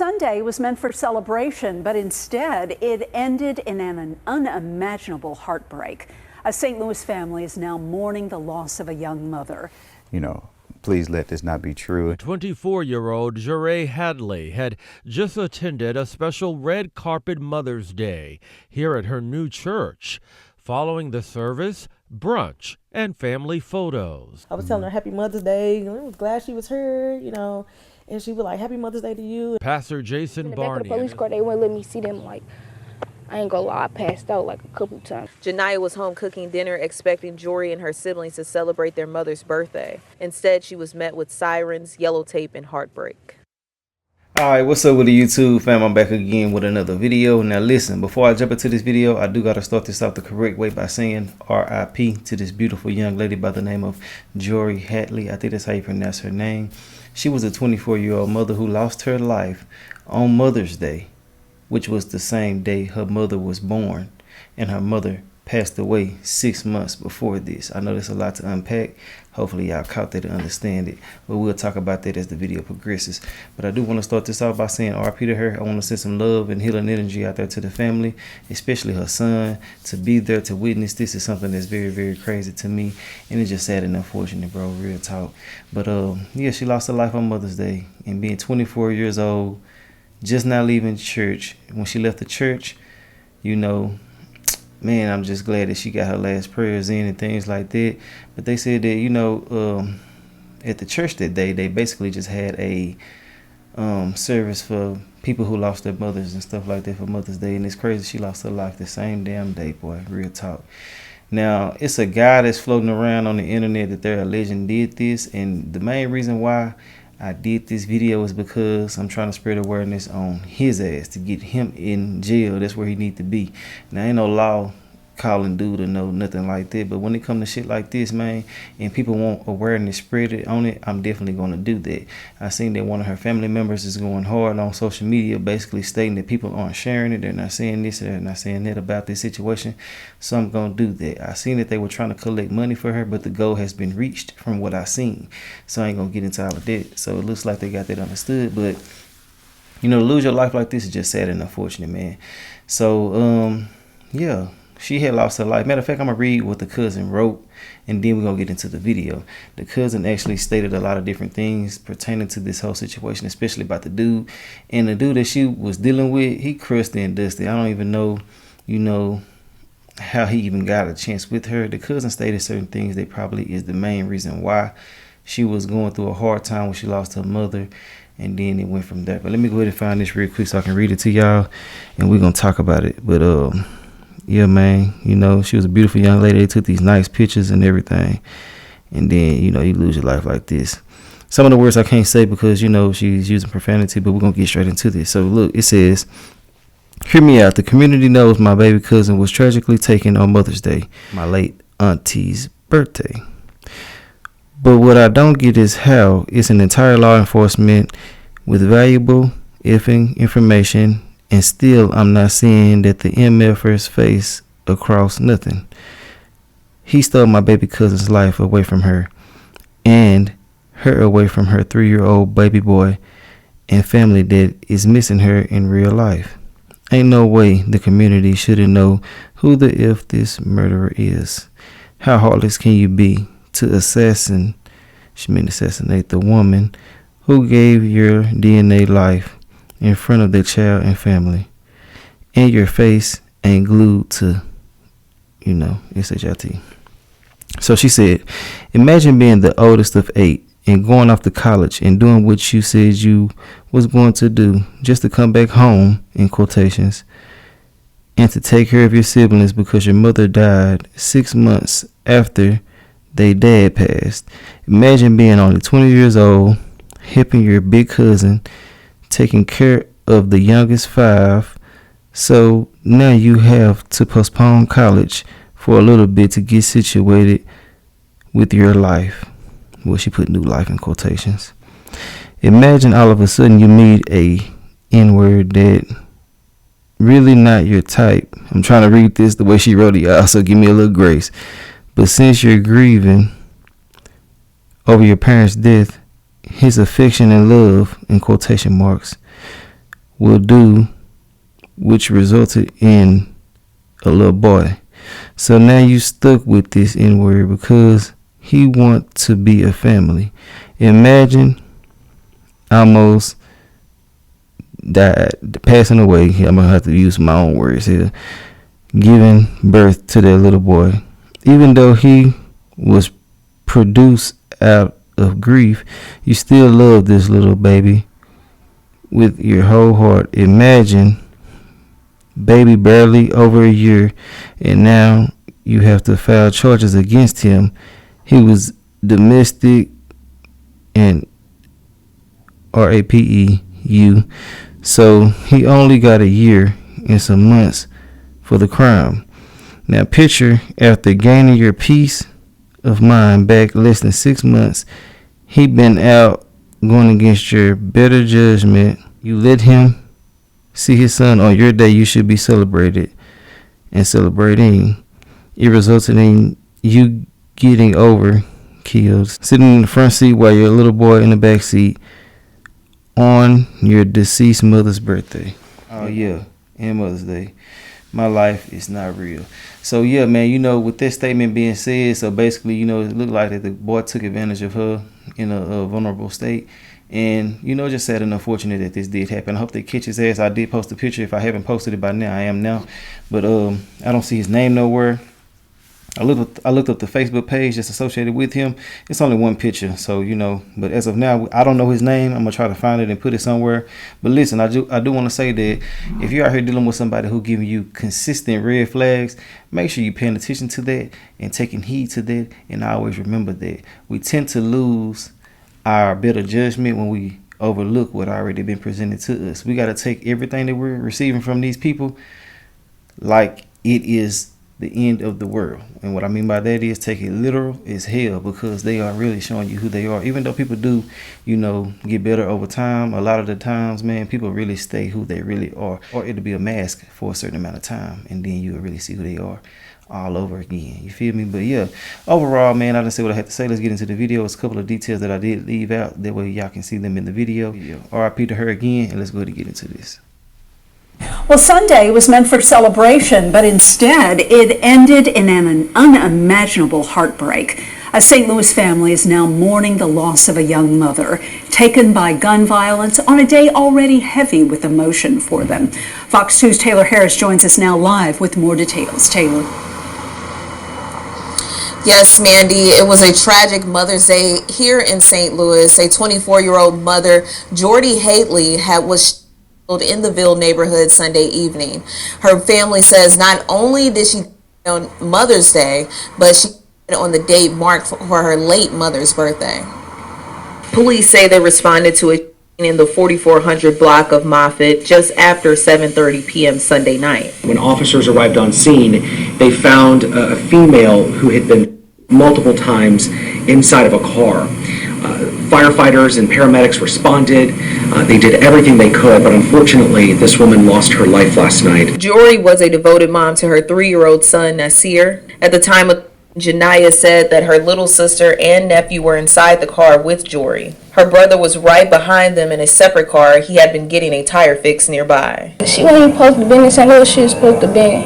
Sunday was meant for celebration, but instead it ended in an unimaginable heartbreak. A St. Louis family is now mourning the loss of a young mother. Please let this not be true. 24-year-old Lled Hadley had just attended a special red carpet Mother's Day here at her new church. Following the service, brunch and family photos. I was telling her Happy Mother's Day. I was glad she was here, and she was like, Happy Mother's Day to you. Pastor Jason In the back Barney. of the police car, they wouldn't let me see them. I ain't gonna lie, I passed out a couple times. Janiyah was home cooking dinner, expecting Jory and her siblings to celebrate their mother's birthday. Instead, she was met with sirens, yellow tape, and heartbreak. Alright, what's up with the YouTube fam? I'm back again with another video. Now listen, before I jump into this video, I do got to start this out the correct way by saying RIP to this beautiful young lady by the name of Jory Hadley. I think that's how you pronounce her name. She was a 24-year-old mother who lost her life on Mother's Day, which was the same day her mother was born, and her mother passed away 6 months before this. I know there's a lot to unpack. Hopefully y'all caught that and understand it, but we'll talk about that as the video progresses. But I do want to start this off by saying RIP to her. I want to send some love and healing energy out there to the family, especially her son. To be there to witness this is something that's very, very crazy to me, and it's just sad and unfortunate, bro, real talk. But yeah, she lost her life on Mother's Day, and being 24 years old, just not leaving church. When she left the church, man, I'm just glad that she got her last prayers in and things like that. But they said that, at the church that day, they basically just had a service for people who lost their mothers and stuff like that for Mother's Day. And it's crazy she lost her life the same damn day, boy, real talk. Now, it's a guy that's floating around on the internet that they're alleging did this. And the main reason why I did this video is because I'm trying to spread awareness on his ass to get him in jail. That's where he need to be. Now, ain't no law calling dude or no nothing like that, but when it comes to shit like this, man, and people want awareness spread it on it, I'm definitely going to do that. I seen that one of her family members is going hard on social media, basically stating that people aren't sharing it, they're not saying this, they're not saying that about this situation, so I'm going to do that. I seen that they were trying to collect money for her, but the goal has been reached from what I seen, so I ain't going to get into all of that. So it looks like they got that understood, but to lose your life like this is just sad and unfortunate, man. So yeah, she had lost her life. Matter of fact, I'm going to read what the cousin wrote, and then we're going to get into the video. The cousin actually stated a lot of different things pertaining to this whole situation, especially about the dude. And the dude that she was dealing with, he crusty and dusty. I don't even know, how he even got a chance with her. The cousin stated certain things that probably is the main reason why she was going through a hard time when she lost her mother. And then it went from there. But let me go ahead and find this real quick so I can read it to y'all, and we're going to talk about it. But, yeah, man, she was a beautiful young lady. They took these nice pictures and everything. And then, you lose your life like this. Some of the words I can't say because, she's using profanity, but we're going to get straight into this. So, look, it says, hear me out. The community knows my baby cousin was tragically taken on Mother's Day, my late auntie's birthday. But what I don't get is how it's an entire law enforcement with valuable effing information, and still, I'm not seeing that the MFers face across nothing. He stole my baby cousin's life away from her, and her away from her 3-year-old baby boy and family that is missing her in real life. Ain't no way the community shouldn't know who the F this murderer is. How heartless can you be to assassinate the woman who gave your DNA life in front of their child and family, and your face ain't glued to, SHIT. So she said, imagine being the oldest of 8 and going off to college and doing what you said you was going to do just to come back home, in quotations, and to take care of your siblings because your mother died 6 months after their dad passed. Imagine being only 20 years old, helping your big cousin, taking care of the youngest 5, so now you have to postpone college for a little bit to get situated with your life. Well, she put new life in quotations. Imagine all of a sudden you meet a N-word that really not your type. I'm trying to read this the way she wrote it, y'all, so give me a little grace. But since you're grieving over your parents' death, his affection and love, in quotation marks, will do, which resulted in a little boy. So now you stuck with this N-word because he want to be a family. Imagine almost died, passing away. I'm gonna have to use my own words here. Giving birth to that little boy, even though he was produced out of grief, you still love this little baby with your whole heart. Imagine baby barely over a year, and now you have to file charges against him. He was domestic and RAPEU, so he only got a year and some months for the crime. Now picture, after gaining your peace of mind back less than 6 months, he been out going against your better judgment. You let him see his son on your day you should be celebrated and celebrating. It resulted in you getting over killed, sitting in the front seat while your little boy in the back seat on your deceased mother's birthday. Oh yeah, and Mother's Day. My life is not real. So yeah, man, you know, with this statement being said, so basically, you know, it looked like that the boy took advantage of her in a vulnerable state. And, you know, just sad and unfortunate that this did happen. I hope they catch his ass. I did post a picture. If I haven't posted it by now, I am now. But I don't see his name nowhere. I looked up the Facebook page that's associated with him. It's only one picture, so you know. But as of now, I don't know his name. I'm gonna try to find it and put it somewhere. But listen, I do want to say that if you're out here dealing with somebody who giving you consistent red flags, make sure you're paying attention to that and taking heed to that. And always remember that we tend to lose our better judgment when we overlook what already been presented to us. We got to take everything that we're receiving from these people like it is the end of the world. And what I mean by that is take it literal as hell, because they are really showing you who they are. Even though people do, you know, get better over time, a lot of the times, man, people really stay who they really are, or it'll be a mask for a certain amount of time, and then you'll really see who they are all over again. You feel me? But yeah, overall, man, I didn't say what I had to say. Let's get into the video. It's a couple of details that I did leave out. That way y'all can see them in the video. RIP to her again, and let's go ahead and get into this. Well, Sunday was meant for celebration, but instead it ended in an unimaginable heartbreak. A St. Louis family is now mourning the loss of a young mother taken by gun violence on a day already heavy with emotion for them. Fox 2's Taylor Harris joins us now live with more details. Taylor. Yes, Mandy, it was a tragic Mother's Day here in St. Louis. A 24-year-old mother, Jordy Haley, was in the Ville neighborhood Sunday evening. Her family says not only did she on Mother's Day, but she on the date marked for her late mother's birthday. Police say they responded to a in the 4400 block of Moffett just after 7:30 p.m. Sunday night. When officers arrived on scene, they found a female who had been multiple times inside of a car. Firefighters and paramedics responded. They did everything they could, but unfortunately, this woman lost her life last night. Jory was a devoted mom to her 3-year-old son, Nasir. At the time of Janiyah said that her little sister and nephew were inside the car with Jory. Her brother was right behind them in a separate car. He had been getting a tire fix nearby. She wasn't supposed to be in St. Louis. She was supposed to be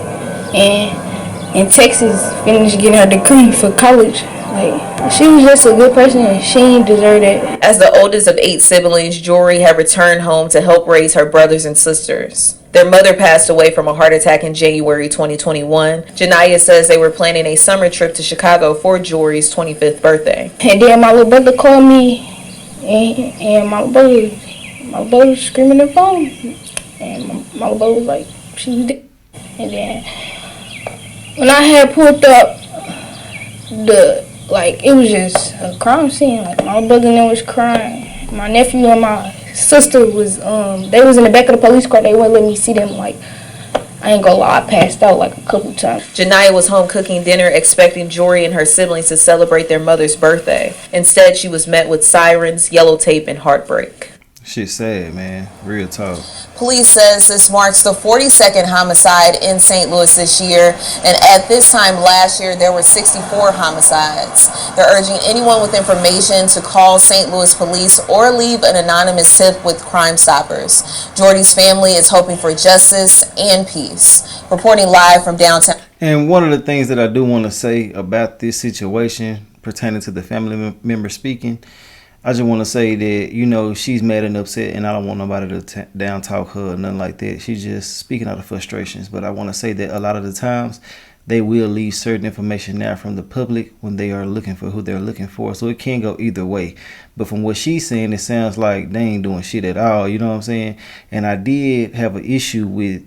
in Texas, finished getting her degree for college. Like, she was just a good person and she didn't deserve it. As the oldest of 8 siblings, Jory had returned home to help raise her brothers and sisters. Their mother passed away from a heart attack in January 2021. Janiyah says they were planning a summer trip to Chicago for Jory's 25th birthday. And then my little brother called me, and my little brother was screaming on the phone. And my little brother was like, she was dead. And then when I had pulled up, it was just a crime scene. Like, my brother and them was crying. My nephew and my sister was, they was in the back of the police car. They wouldn't let me see them. Like, I ain't gonna lie, I passed out like a couple times. Janiyah was home cooking dinner, expecting Jory and her siblings to celebrate their mother's birthday. Instead, she was met with sirens, yellow tape, and heartbreak. Shit sad, man. Real talk. Police says this marks the 42nd homicide in St. Louis this year, and at this time last year there were 64 homicides. They're urging anyone with information to call St. Louis police or leave an anonymous tip with Crime Stoppers. Jordy's family is hoping for justice and peace. Reporting live from downtown. And one of the things that I do want to say about this situation pertaining to the family member speaking, I just want to say that, you know, she's mad and upset, and I don't want nobody to down talk her or nothing like that. She's just speaking out of frustrations. But I want to say that a lot of the times they will leave certain information out from the public when they are looking for who they're looking for. So it can go either way. But from what she's saying, it sounds like they ain't doing shit at all. You know what I'm saying? And I did have an issue with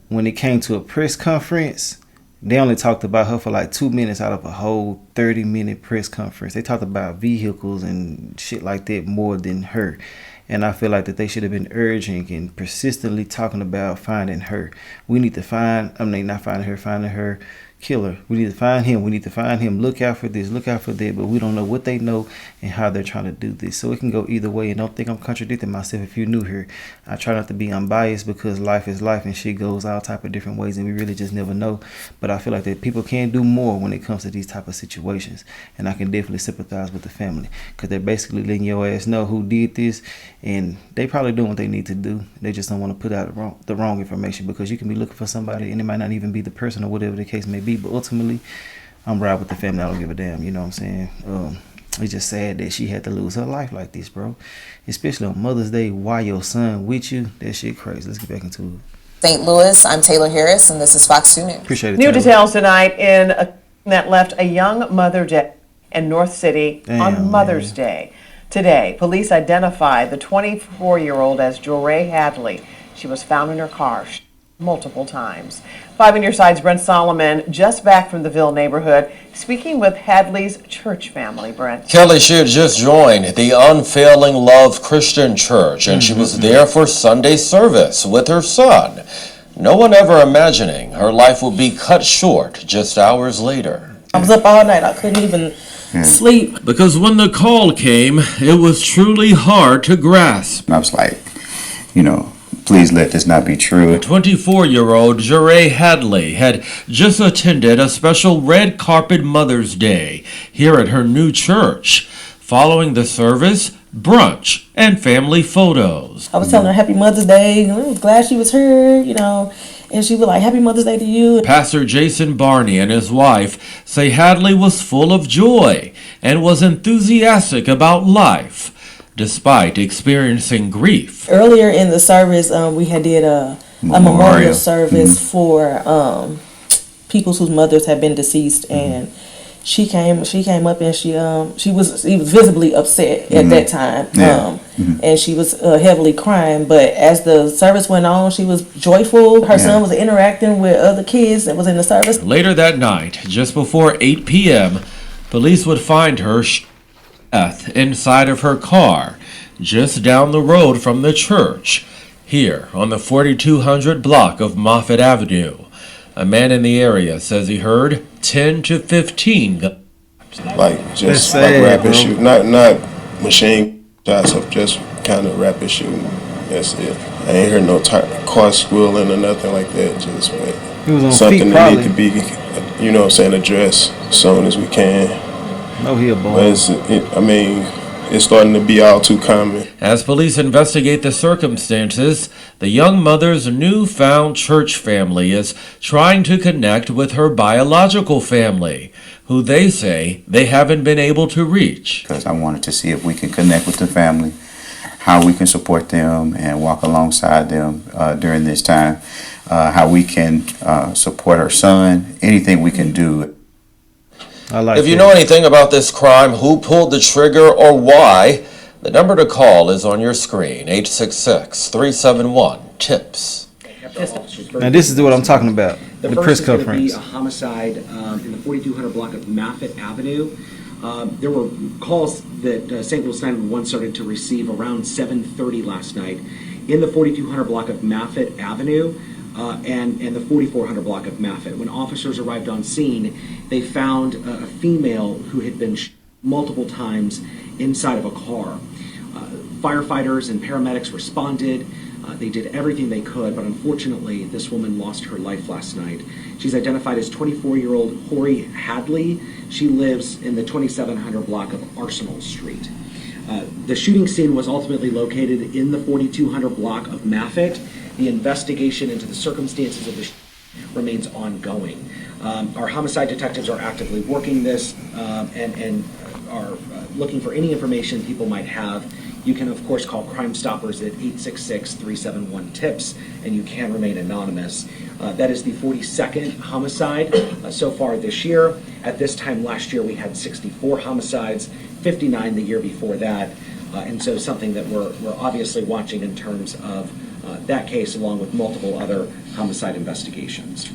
when it came to a press conference. They only talked about her for like 2 minutes out of a whole 30-minute press conference. They talked about vehicles and shit like that more than her. And I feel like that they should have been urging and persistently talking about finding her. We need to find her killer. We need to find him. We need to find him. Look out for this, look out for that. But we don't know what they know and how they're trying to do this. So it can go either way. And don't think I'm contradicting myself if you're new here. I try not to be unbiased because life is life and shit goes all type of different ways and we really just never know. But I feel like that people can do more when it comes to these type of situations. And I can definitely sympathize with the family because they're basically letting your ass know who did this. And they probably doing what they need to do. They just don't want to put out the wrong information because you can be looking for somebody and it might not even be the person or whatever the case may be. But ultimately, I'm right with the family. I don't give a damn. You know what I'm saying? It's just sad that she had to lose her life like this, bro. Especially on Mother's Day while your son with you. That shit crazy. Let's get back into it. St. Louis, I'm Taylor Harris, and this is Fox 2 News. Appreciate it, New Taylor. details tonight in a that left a young mother dead in North City on Mother's Day. Today, police identified the 24-year-old as Lled Hadley. She was found in her car multiple times. 5 on your side's Brent Solomon, just back from the Ville neighborhood, speaking with Hadley's church family. Brent. Kelly, she had just joined the Unfailing Love Christian Church, and she was there for Sunday service with her son. No one ever imagining her life would be cut short just hours later. I was up all night. I couldn't even sleep. Because when the call came, it was truly hard to grasp. I was like, you know, please let this not be true. 24-year-old Lled Hadley had just attended a special red carpet Mother's Day here at her new church. Following the service, brunch and family photos. I was telling her Happy Mother's Day. I was glad she was here, you know, and she was like, Happy Mother's Day to you. Pastor Jason Barney and his wife say Hadley was full of joy and was enthusiastic about life, despite experiencing grief. Earlier in the service, we had did a memorial service for people whose mothers had been deceased, and she came up and she was visibly upset at that time, and she was heavily crying. But as the service went on, she was joyful. Her son was interacting with other kids that was in the service. Later that night, just before 8 p.m., police would find her death inside of her car, just down the road from the church, here on the 4200 block of Moffett Avenue. A man in the area says he heard 10 to 15 guns. Like just sad, like rapid shooting, not machine shots, of just kind of rapid shooting. That's it. I ain't heard no car squealing or nothing like that. Just something that need to be, you know what I'm saying, addressed as soon as we can. No, he a boy. But it's starting to be all too common. As police investigate the circumstances, the young mother's newfound church family is trying to connect with her biological family, who they say they haven't been able to reach. Because I wanted to see if we can connect with the family, how we can support them and walk alongside them during this time, how we can support her son, anything we can do. If you know anything about this crime, who pulled the trigger or why, the number to call is on your screen, 866-371-TIPS. Now this is what I'm talking about, the press conference. A homicide in the 4200 block of Moffett Avenue. There were calls that St. Louis 911 started to receive around 7:30 last night in the 4200 block of Moffett Avenue. And the 4400 block of Moffett. When officers arrived on scene, they found a female who had been shot multiple times inside of a car. Firefighters and paramedics responded. They did everything they could, but unfortunately, this woman lost her life last night. She's identified as 24-year-old Hori Hadley. She lives in the 2700 block of Arsenal Street. The shooting scene was ultimately located in the 4200 block of Maffitt. The investigation into the circumstances of the shooting remains ongoing. Our homicide detectives are actively working this and are looking for any information people might have. You can, of course, call Crime Stoppers at 866-371-TIPS, and you can remain anonymous. That is the 42nd homicide so far this year. At this time last year, we had 64 homicides, 59 the year before that, and so something that we're obviously watching in terms of that case, along with multiple other homicide investigations.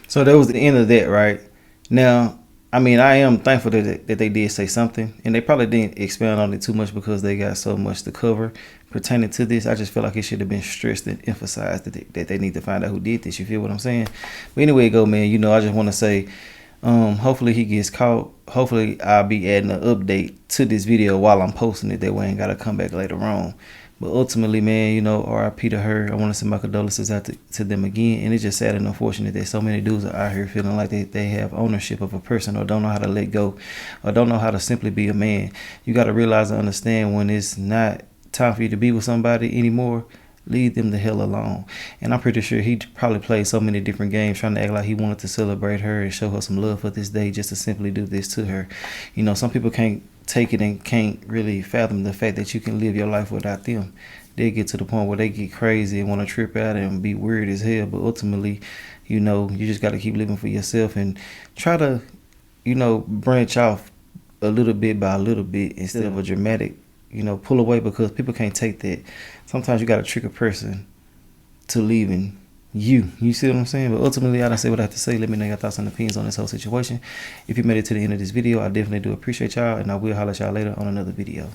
So that was the end of that, right? Now, I mean, I am thankful that they did say something, and they probably didn't expound on it too much because they got so much to cover pertaining to this. I just feel like it should have been stressed and emphasized that they need to find out who did this. You feel what I'm saying? But anyway, man, I just want to say, hopefully he gets caught. Hopefully I'll be adding an update to this video while I'm posting it. That way I ain't got to come back later on. But ultimately, man, RIP to her. I want to send my condolences out to them again. And it's just sad and unfortunate that so many dudes are out here feeling like they have ownership of a person or don't know how to let go or don't know how to simply be a man. You got to realize and understand when it's not time for you to be with somebody anymore, leave them the hell alone. And I'm pretty sure he probably played so many different games trying to act like he wanted to celebrate her and show her some love for this day just to simply do this to her. Some people can't take it and can't really fathom the fact that you can live your life without them. They get to the point where they get crazy and want to trip out and be weird as hell. But ultimately, you just got to keep living for yourself and try to, branch off a little bit by a little bit instead of a dramatic, pull away, because people can't take that. Sometimes you got to trick a person to leaving you. You see what I'm saying? But ultimately, I done say what I have to say. Let me know your thoughts and opinions on this whole situation. If you made it to the end of this video, I definitely do appreciate y'all, and I will holler at y'all later on another video.